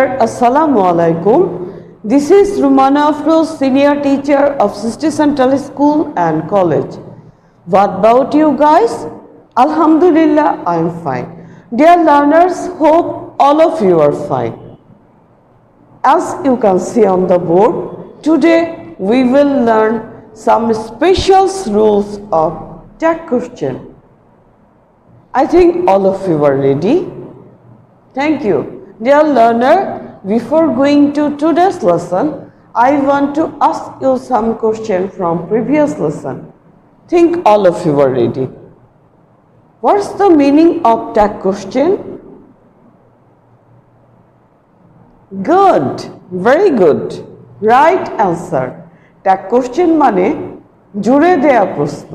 dear, Assalamu alaikum. This is Rumana Afroz, senior teacher of Sisti Central School and College. What about you guys? Alhamdulillah, I am fine. Dear learners, hope all of you are fine. As you can see on the board, today we will learn some special rules of tag question. I think all of you are ready. Thank you. Dear learner, before going to today's lesson, I want to ask you some questions from previous lesson. Think all of you are ready. What's the meaning of tag question? Good, very good. Right answer. Tag question মানে জুড়ে দেয়া প্রশ্ন।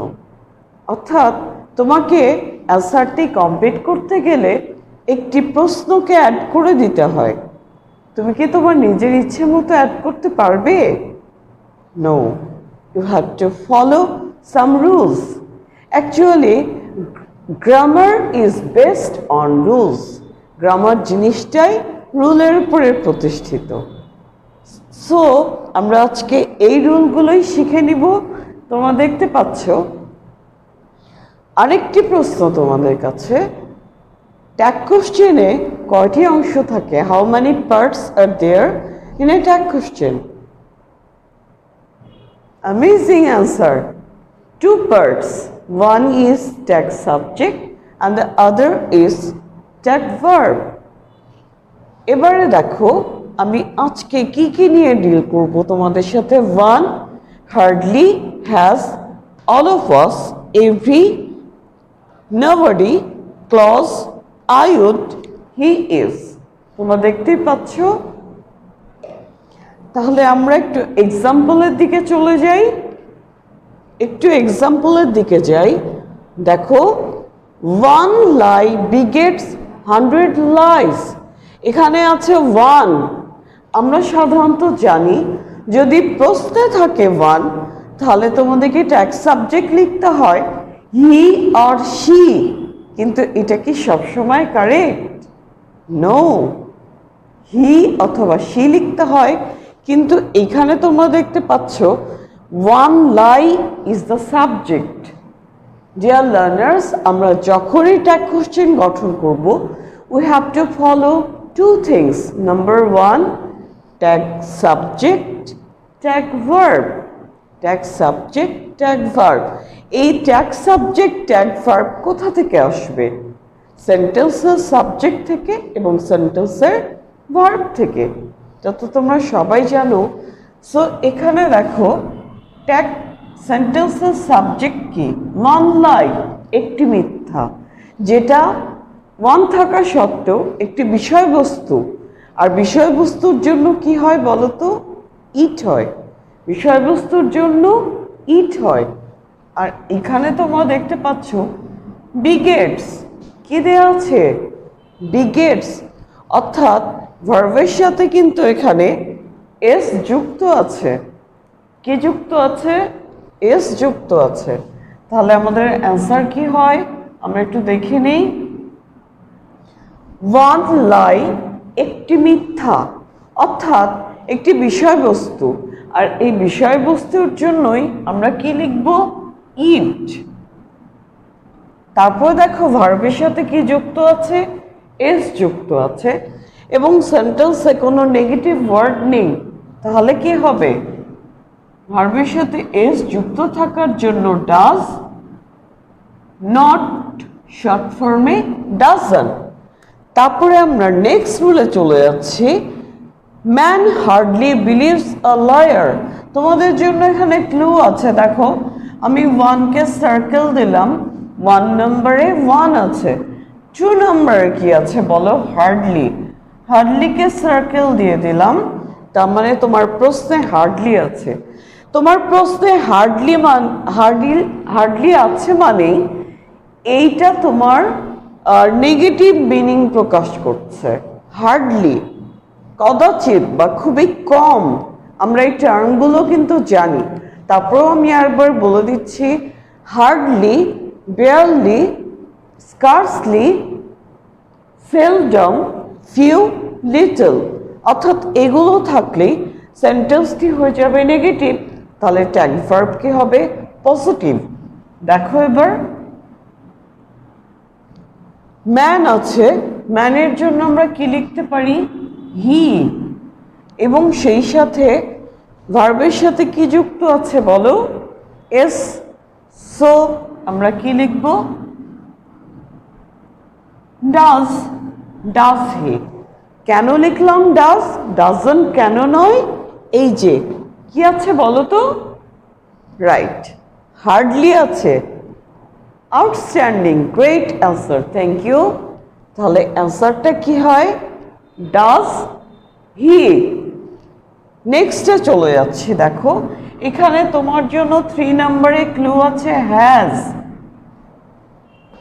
অর্থাৎ তোমাকে অ্যান্সারটি complete করতে গেলে একটি প্রশ্নকে অ্যাড করে দিতে হয়। তুমি কি তোমার নিজের ইচ্ছে মতো অ্যাড করতে পারবে? No, you have to follow some rules. Actually, grammar is based on rules. Grammar জিনিসটাই রুলের উপরে প্রতিষ্ঠিত। সো আমরা আজকে এই রুলগুলোই শিখে নিব। তোমরা দেখতে পাচ্ছ আরেকটি প্রশ্ন তোমাদের কাছে, tag question এ কয়টি অংশ থাকে? How many parts are there in a tag question? Amazing answer. 2 parts. One is tag subject and the other is tag verb. এবারে দেখো আমি আজকে কি কি নিয়ে ডিল করব তোমাদের সাথে। 1, hardly, has, all of us, every, nobody, clause, I would, he is. তোমরা দেখতেই পাচ্ছ। তাহলে আমরা একটু এক্সাম্পলের দিকে চলে যাই। দেখো, 1 lie begets 100 lies. এখানে আছে 1। আমরা সাধারণত জানি যদি প্রশ্নে থাকে 1 তাহলে তোমাদেরকে ট্যাগ সাবজেক্ট লিখতে হয় হি অর শি, কিন্তু এটা কি সবসময় কারেক্ট? নো, হি অথবা শি লিখতে হয়। কিন্তু এখানে তোমরা দেখতে পাচ্ছ 1 lie is the subject. Deer learners, আমরা যখনই ট্যাগ কোশ্চেন গঠন করব we have to follow 2 things. Number 1, tag subject, tag verb. Tag subject, tag verb. এই tag subject, tag verb কোথা থেকে আসবে? সেন্টেন্সের সাবজেক্ট থেকে এবং সেন্টেন্সের ভার্ব থেকে। যত তোমরা সবাই জানো। সো এখানে দেখো ট্যাগ সেন্টেন্সের সাবজেক্ট কি? 1 লাই, একটি মিথ্যা, যেটা 1 থাকা সত্ত্বেও একটি বিষয়বস্তু। আর বিষয়বস্তুর জন্য কি হয় বলো তো? ইট হয়। বিষয়বস্তুর জন্য ইট হয়। আর এখানে তোমরা দেখতে পাচ্ছ বিগেটস, কি দেওয়া আছে? বিগেটস, অর্থাৎ ভার্বের সাথে কিন্তু এখানে এস যুক্ত আছে। কি যুক্ত আছে? এস যুক্ত আছে। তাহলে আমাদের অ্যান্সার কি হয় আমরা একটু দেখে নেই। 1 লাই, একটি মিথ্যা, অর্থাৎ একটি বিষয়বস্তু। আর এই বিষয়বস্তুর জন্যই আমরা কি লিখব? ইট। তারপর দেখো ভার্বের সাথে কি যুক্ত আছে? এস যুক্ত আছে এবং সেন্টেন্সে কোনো নেগেটিভ ওয়ার্ড নেই। তাহলে কি হবে? ভার্বের সাথে এস যুক্ত থাকার জন্য ডাজ, নট শর্ট ফর্মে ডাজন্ট। তারপরে আমরা নেক্সট রুলে চলে যাচ্ছি। Man hardly believes a liar. তোমাদের জন্য এখানে ক্লু আছে। দেখো আমি 1কে সার্কেল দিলাম, 1 নম্বরে 1 আছে। 2 নম্বরে কি আছে বলো? হার্ডলি। হার্ডলিকে সার্কেল দিয়ে দিলাম, তার মানে তোমার প্রশ্নে হার্ডলি আছে। তোমার প্রশ্নে হার্ডলি আছে মানে এইটা তোমার নেগেটিভ মিনিং প্রকাশ করছে। হার্ডলি, কদাচিৎ বা খুবই কম, আমরা এই টার্মগুলো কিন্তু জানি। তারপরেও আমি আরেকবার বলে দিচ্ছি, hardly, barely, scarcely, seldom, few, little. অর্থাৎ এগুলো থাকলেই সেন্টেন্সটি হয়ে যাবে নেগেটিভ, তাহলে ট্যাগ ভার্ব কি হবে? পজিটিভ। দেখো এবার ম্যান আছে, ম্যানের জন্য আমরা কি লিখতে পারি? হি। এবং সেই সাথে ভার্বের সাথে কি যুক্ত আছে বলো? এস। সো আমরা কি লিখব? ডাজ। Does he. কেন লিখলাম ডাজ? ডাজন্ট কেন নয়? এই যে কি আছে বলো তো? রাইট। হার্ডলি আছে। Outstanding, great answer, thank you. তাহলে অ্যান্সারটা কি হয়? Does he. নেক্সটে চলে যাচ্ছি। দেখো এখানে তোমার জন্য 3 নম্বরে ক্লু আছে has.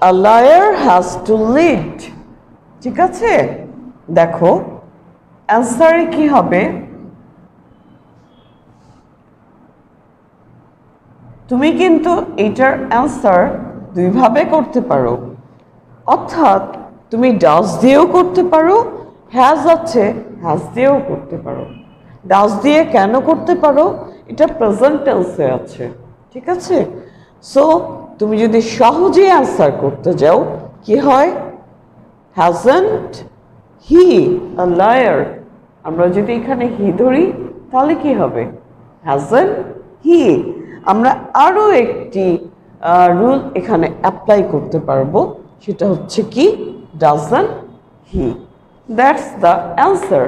A liar has to lead. ঠিক আছে, দেখো অ্যান্সারে কি হবে? তুমি কিন্তু এটার অ্যান্সার দুইভাবে করতে পারো, অর্থাৎ তুমি ডাজ দিয়েও করতে পারো, হ্যাজ আছে হ্যাজ দিয়েও করতে পারো। ডাজ দিয়ে কেন করতে পারো? এটা প্রেজেন্ট টেন্সে আছে, ঠিক আছে। সো তুমি যদি সহজে অ্যান্সার করতে যাও কি হয়? Hasn't he a liar. আমরা যদি এখানে হি ধরি তাহলে কি হবে? হ্যাজন্ট হি। আমরা আরও একটি রুল এখানে অ্যাপ্লাই করতে পারবো, সেটা হচ্ছে কি? Doesn't he. That's the answer.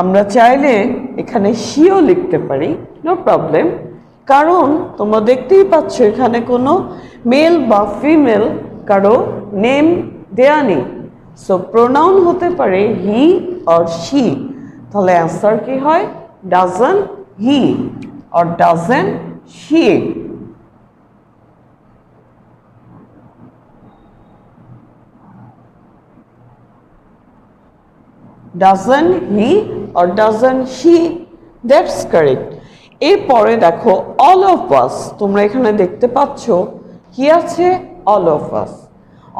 আমরা চাইলে এখানে শিও লিখতে পারি, নো প্রবলেম, কারণ তোমরা দেখতেই পাচ্ছ এখানে কোনো মেল বা ফিমেল কারো নেম দেয়া নেই। সো প্রোনাউন হতে পারে হি অর শি। তাহলে অ্যান্সার কি হয়? Doesn't he or doesn't she. Doesn't he or doesn't she? That's correct. এরপরে দেখো all of us, তোমরা এখানে দেখতে পাচ্ছ কি আছে? all of us.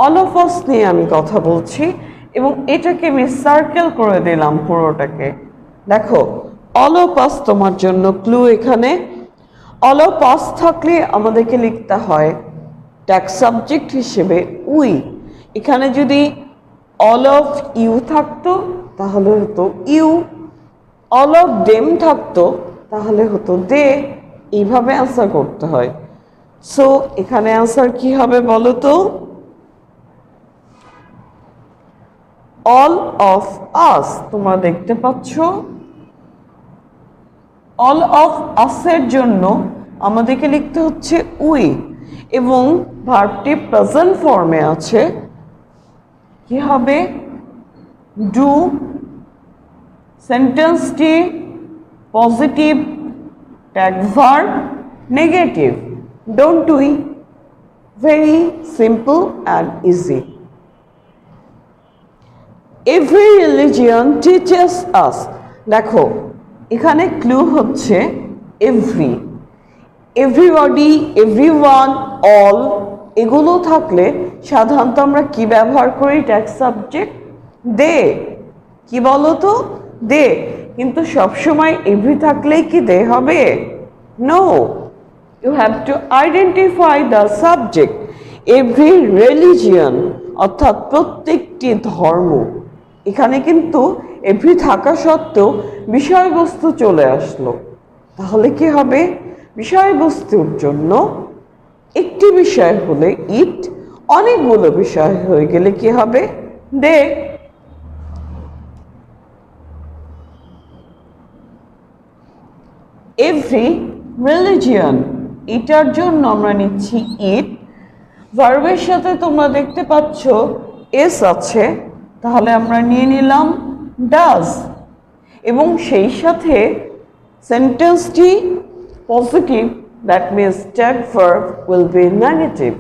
all of us নিয়ে আমি কথা বলছি এবং এটাকে আমি সার্কেল করে দিলাম পুরোটাকে। দেখো all of us তোমার জন্য ক্লু এখানে। all of us থাকলে আমাদেরকে লিখতে হয় ট্যাগ সাবজেক্ট হিসেবে উই। এখানে যদি all of you থাকতো তাহলে হতো ইউ, অল অফ দেম থাকতো তাহলে হতো দে। এইভাবে অ্যান্সার করতে হয়। সো এখানে অ্যান্সার কি হবে বলো তো? All of us. তোমরা দেখতে পাচ্ছ অল অফ আসের জন্য আমাদেরকে লিখতে হচ্ছে উই এবং ভার্বটি প্রেজেন্ট ফর্মে আছে। কি হবে? ডু। সেন্টেন্সটি positive, tag verb negative, don't we. Very simple and easy. Every religion teaches us. দেখো এখানে ক্লু হচ্ছে এভরি। এভরিবডি, এভরিওয়ান, অল এগুলো থাকলে সাধারণত আমরা কি ব্যবহার করি? Tag subject they. কি বলো তো? দে। কিন্তু সবসময় এভরি থাকলেই কি দে হবে? No, you have to identify the subject. Every religion অর্থাৎ প্রত্যেকটি ধর্ম। এখানে কিন্তু এভরি থাকা সত্ত্বেও বিষয়বস্তু চলে আসলো, তাহলে কি হবে? বিষয়বস্তুর জন্য একটি বিষয় হলে ইট, অনেকগুলো বিষয় হয়ে গেলে কি হবে? দে। এভরি রিলিজিয়ন, এটার জন্য আমরা নিচ্ছি ইট। ভার্বের সাথে তোমরা দেখতে পাচ্ছ এস আছে, তাহলে আমরা নিয়ে নিলাম ডাজ এবং সেই সাথে সেন্টেন্সটি positive, that means tag verb will be negative.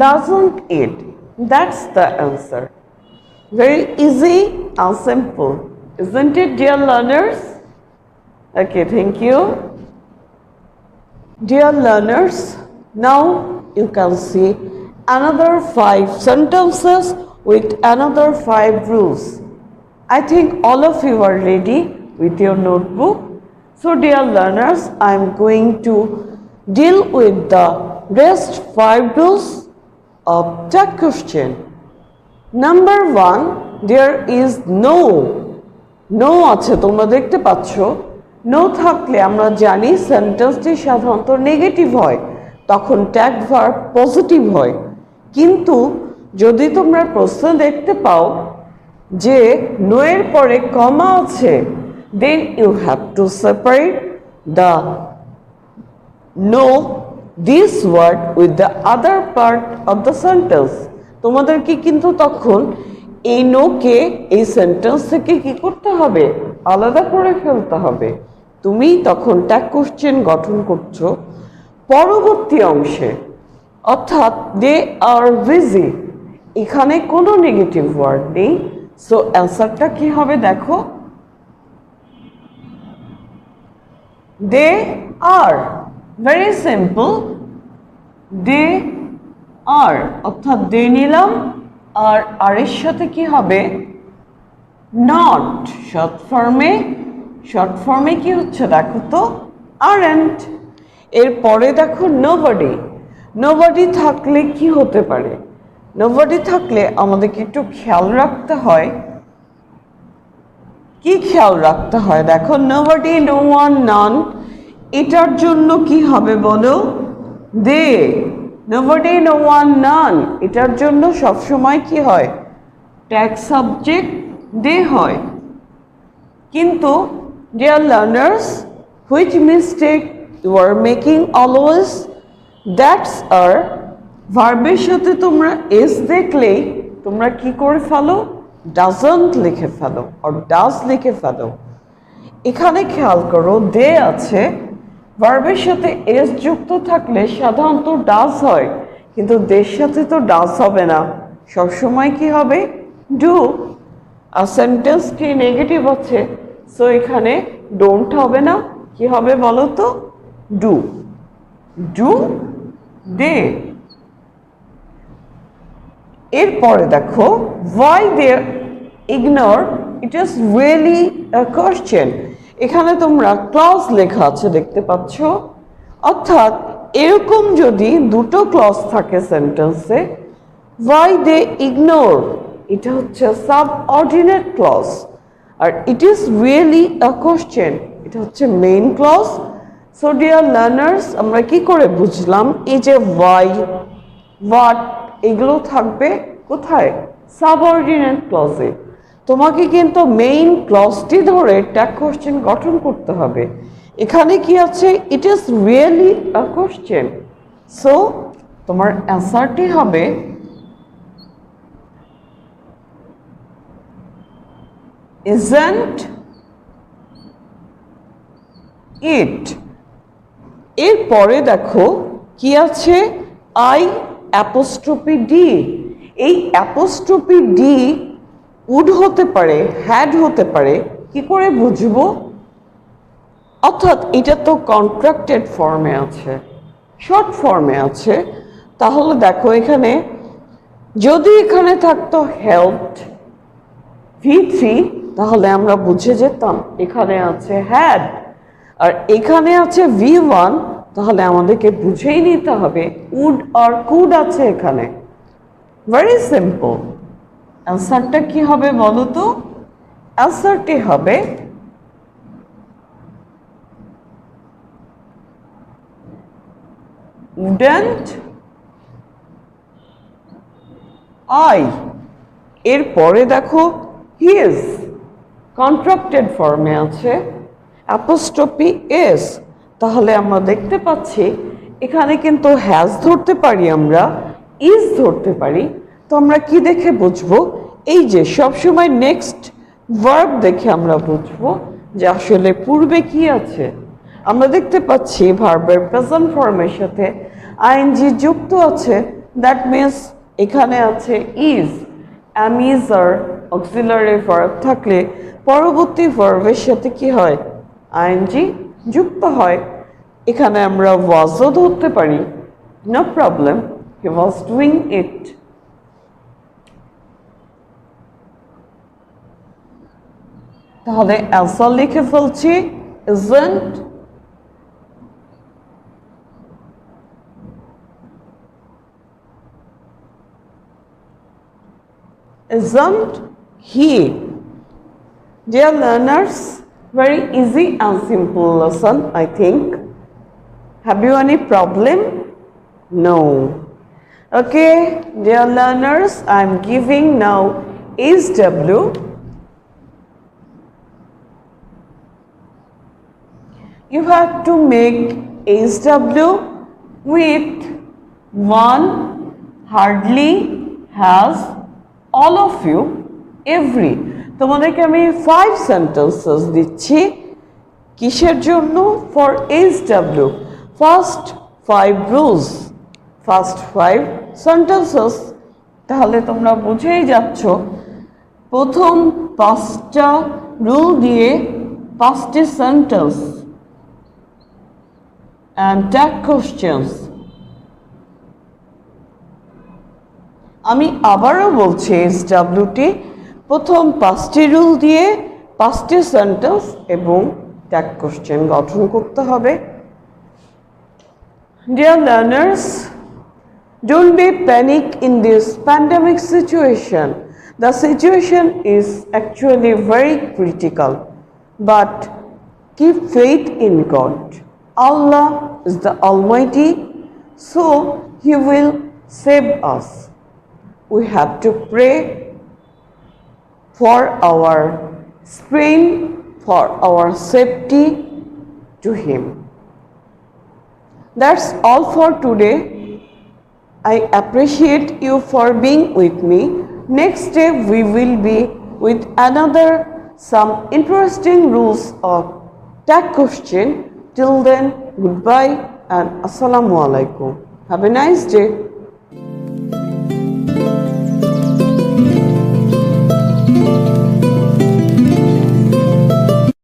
Doesn't it? That's the answer. Very easy and simple, isn't it, dear learners? Okay, thank you. Dear learners, now you can see another 5 sentences with another 5 rules. I think all of you are ready with your notebook. So dear learners, I am going to deal with the rest 5 rules of tag question. Number 1, there is no. No আছে তোমরা দেখতে পাচ্ছো। No থাকলে আমরা জানি সেন্টেন্সটি সাধারণত negative হয়, তখন ট্যাগ ভার্ব পজিটিভ হয়। কিন্তু যদি তোমরা প্রশ্ন দেখতে পাও যে নো এর পরে কমা আছে, then you have to separate the no this word with the other part of the sentence. তোমাদেরকে কিন্তু তখন এই নো কে এই সেন্টেন্স থেকে কি করতে হবে, আলাদা করে ফেলতে হবে। তুমি তখন ট্যাগ কোশ্চেন গঠন করছো পরবর্তী অংশে, অর্থাৎ দে আর বিজি, এখানে কোনো নেগেটিভ ওয়ার্ড নেই। সো অ্যান্সারটা কি হবে দেখো, দে আর, ভেরি সিম্পল, দে আর, অর্থাৎ দে নিলাম আর আর এর সাথে কি হবে নট, শর্ট ফর্মে কি হচ্ছে দেখো তো আরন্ট। এরপরে দেখো নোবডি থাকলে কি হতে পারে, নোবডি থাকলে আমাদেরকে একটু খেয়াল রাখতে হয়। কি খেয়াল রাখতে হয় দেখো, নোবডি, নো ওয়ান, নান, এটার জন্য কি হবে বলো, দে। নোবডি, নো ওয়ান, নান, এটার জন্য সবসময় কি হয়, ট্যাগ সাবজেক্ট দে হয়। কিন্তু dear learners, which mistake you are making always, that's are ভার্বের সাথে তোমরা এস দেখলেই তোমরা কি করে ফেলো, ডাজন্ট লিখে ফেলো আর ডাজ লিখে ফেলো। এখানে খেয়াল করো, দে আছে, ভার্বের সাথে এস যুক্ত থাকলে সাধারণত ডাজ হয়, কিন্তু দের সাথে তো ডাজ হবে না, সবসময় কি হবে ডু। আর সেন্টেন্সটি নেগেটিভ আছে, সো এখানে ডোন্ট হবে না, কি হবে বলো তো, ডু, ডু দে। এরপরে দেখো, why they ignore, it is really a question. এখানে তোমরা ক্লজ লেখা আছে দেখতে পাচ্ছ, অর্থাৎ এরকম যদি দুটো ক্লজ থাকে সেন্টেন্সে, why they ignore, এটা হচ্ছে সাবঅর্ডিনেট ক্লজ, আর it is really a question, এটা হচ্ছে main clause. So dear learners, আমরা কি করে বুঝলাম, এই যে why, what, এগুলো থাকবে কোথায়, সাবঅর্ডিনেট ক্লজে। তোমাকে কিন্তু মেইন ক্লজটি ধরে ট্যাগ কোশ্চেন গঠন করতে হবে। এখানে কি আছে, it is really a question. So তোমার অ্যান্সারটি হবে isn't it। এরপরে দেখো কি আছে, আই অ্যাপোস্ট্রফি ডি। এই অ্যাপোস্ট্রফি ডি উড হতে পারে, হ্যাড হতে পারে, কি করে বুঝবো, অর্থাৎ এটা তো কন্ট্রাক্টেড ফর্মে আছে, শর্ট ফর্মে আছে। তাহলে দেখো এখানে যদি এখানে থাকতো হেল্পড V3, তাহলে আমরা বুঝে যেতাম এখানে আছে হ্যাড, আর এখানে আছে V1, তাহলে আমাদেরকে বুঝেই নিতে হবে উড আর কুড আছে এখানে। Very simple. অ্যান্সারটা কি হবে বলো তো, অ্যান্সারটি হবে wouldn't I। এরপরে দেখো his কন্ট্রাক্টেড ফর্মে আছে, অ্যাপোস্ট্রফি এস, তাহলে আমরা দেখতে পাচ্ছি এখানে কিন্তু হ্যাজ ধরতে পারি, আমরা ইজ ধরতে পারি। তো আমরা কি দেখে বুঝবো, এই যে সবসময় নেক্সট ভার্ব দেখে আমরা বুঝবো যে আসলে পূর্বে কি আছে। আমরা দেখতে পাচ্ছি ভার্বের প্রেজেন্ট ফর্মের সাথে আইএনজি যুক্ত আছে, দ্যাট মিনস এখানে আছে ইজ। am is আর অক্সিলারি ভার্ব থাকলে পরবর্তী ভার্বের সাথে কি হয়, আইএনজি যুক্ত হয়। এখানে আমরা ওয়াজও ধরতে পারি, no problem. He was doing it. তাহলে অ্যান্সার লিখে ফেলছি isn't isn't he. Dear learners, very easy and simple lesson, I think. Have you any problem? No. Okay, dear learners, I'm giving now SW. You have to make SW with one, hardly, has, all of you, every. তোমাদেরকে আমি 5 sentences দিচ্ছি কিসের জন্য for SW. First 5 rules, first 5 sentences. তাহলে তোমরা বুঝেই যাচ্ছ প্রথম 5টা রুল দিয়ে 5টি সেন্টেন্স and tag questions. আমি আবারও বলছি SWটি প্রথম 5টি রুল দিয়ে 5টি সেন্টেন্স এবং ট্যাগ কোশ্চেন গঠন করতে হবে। Dear learners, don't be panic in this pandemic situation. The situation is actually very critical, but keep faith in God. Allah is the Almighty, so He will save us. We have to pray for our strength, for our safety to Him. That's all for today. I appreciate you for being with me. Next day we will be with another some interesting rules of tag question. Till then, goodbye and assalamu alaikum. Have a nice day.